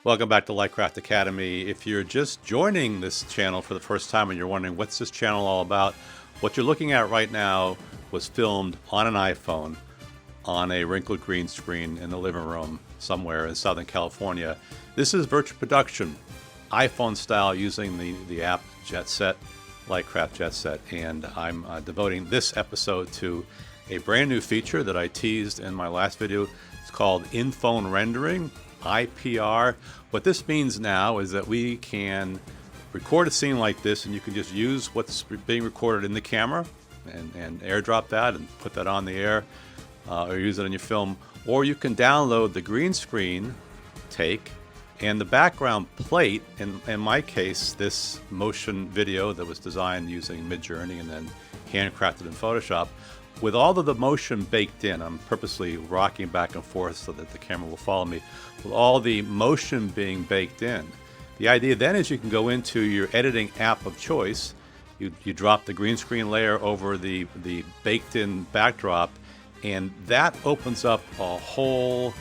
Welcome back to Lightcraft Academy. If you're just joining this channel for the first time and you're wondering what's this channel all about, what you're looking at right now was filmed on an iPhone on a wrinkled green screen in the living room somewhere in Southern California. This is virtual production, iPhone style, using the app Jetset, Lightcraft Jetset, and I'm devoting this episode to a brand new feature that I teased in my last video. It's called in-phone rendering, IPR. What this means now is that we can record a scene like this, and you can just use what's being recorded in the camera and airdrop that and put that on the air, or use it in your film, or you can download the green screen take and the background plate. In my case, this motion video that was designed using Midjourney and then handcrafted in Photoshop, with all of the motion baked in. I'm purposely rocking back and forth so that the camera will follow me. With all the motion being baked in, the idea then is you can go into your editing app of choice. You drop the green screen layer over the baked in backdrop, and that opens up a whole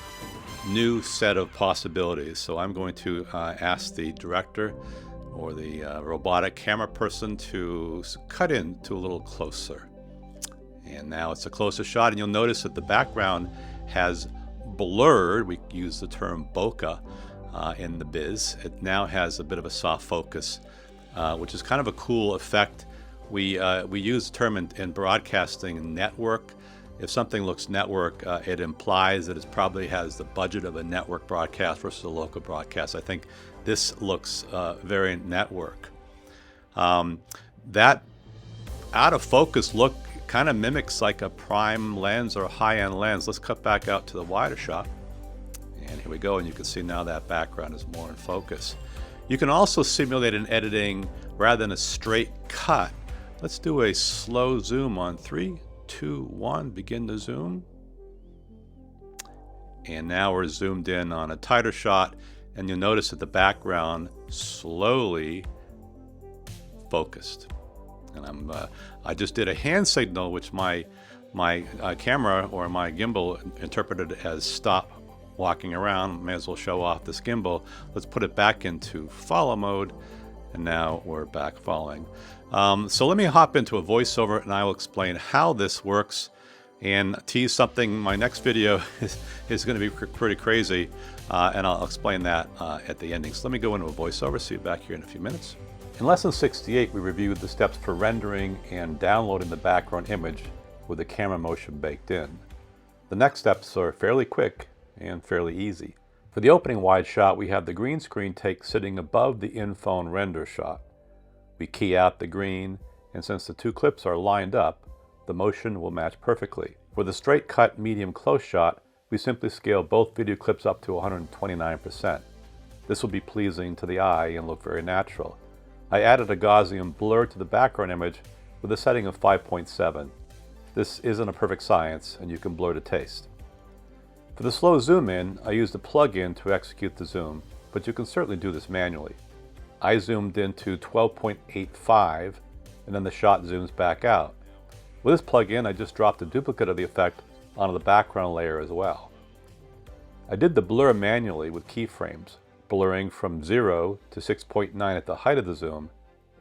new set of possibilities. So I'm going to ask the director or the robotic camera person to cut in to a little closer. And now it's a closer shot, and you'll notice that the background has blurred. We use the term bokeh in the biz. It now has a bit of a soft focus, which is kind of a cool effect. We use the term in broadcasting network. If something looks network, it implies that it probably has the budget of a network broadcast versus a local broadcast. I think this looks very network. That out of focus look kind of mimics like a prime lens or a high-end lens. Let's cut back out to the wider shot. And here we go, and you can see now that background is more in focus. You can also simulate an editing rather than a straight cut. Let's do a slow zoom on 3, 2, 1, begin to zoom. And now we're zoomed in on a tighter shot, and you'll notice that the background slowly focused. And I just did a hand signal, which my camera or my gimbal interpreted as stop walking around. May as well show off this gimbal. Let's put it back into follow mode, and now we're back following. So let me hop into a voiceover, and I will explain how this works and tease something. My next video is going to be pretty crazy, and I'll explain that at the ending. So let me go into a voiceover. See you back here in a few minutes. In Lesson 68, we reviewed the steps for rendering and downloading the background image with the camera motion baked in. The next steps are fairly quick and fairly easy. For the opening wide shot, we have the green screen take sitting above the in-phone render shot. We key out the green, and since the two clips are lined up, the motion will match perfectly. For the straight cut medium close shot, we simply scale both video clips up to 129%. This will be pleasing to the eye and look very natural. I added a Gaussian blur to the background image with a setting of 5.7. This isn't a perfect science, and you can blur to taste. For the slow zoom in, I used a plug-in to execute the zoom, but you can certainly do this manually. I zoomed into 12.85, and then the shot zooms back out. With this plug-in, I just dropped a duplicate of the effect onto the background layer as well. I did the blur manually with keyframes, blurring from 0 to 6.9 at the height of the zoom,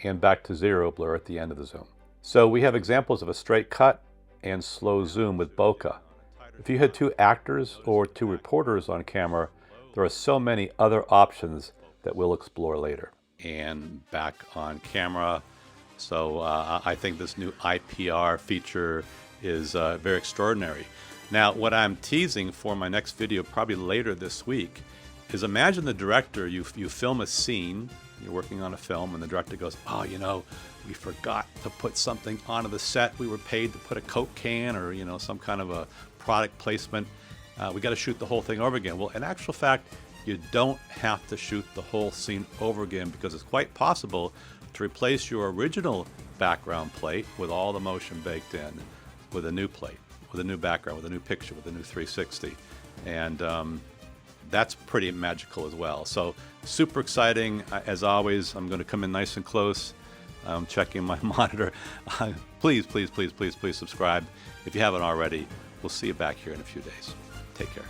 and back to 0 blur at the end of the zoom. So we have examples of a straight cut and slow zoom with bokeh. If you had two actors or two reporters on camera, there are so many other options that we'll explore later. And back on camera. So I think this new IPR feature is very extraordinary. Now, what I'm teasing for my next video, probably later this week, is imagine the director, you film a scene, you're working on a film, and the director goes, oh, you know, we forgot to put something onto the set. We were paid to put a Coke can or, you know, some kind of a product placement. We got to shoot the whole thing over again. Well, in actual fact, you don't have to shoot the whole scene over again, because it's quite possible to replace your original background plate with all the motion baked in with a new plate, with a new background, with a new picture, with a new 360. And that's pretty magical as well. So super exciting. As always, I'm going to come in nice and close. I'm checking my monitor. Please, please, please, please, please subscribe if you haven't already. We'll see you back here in a few days. Take care.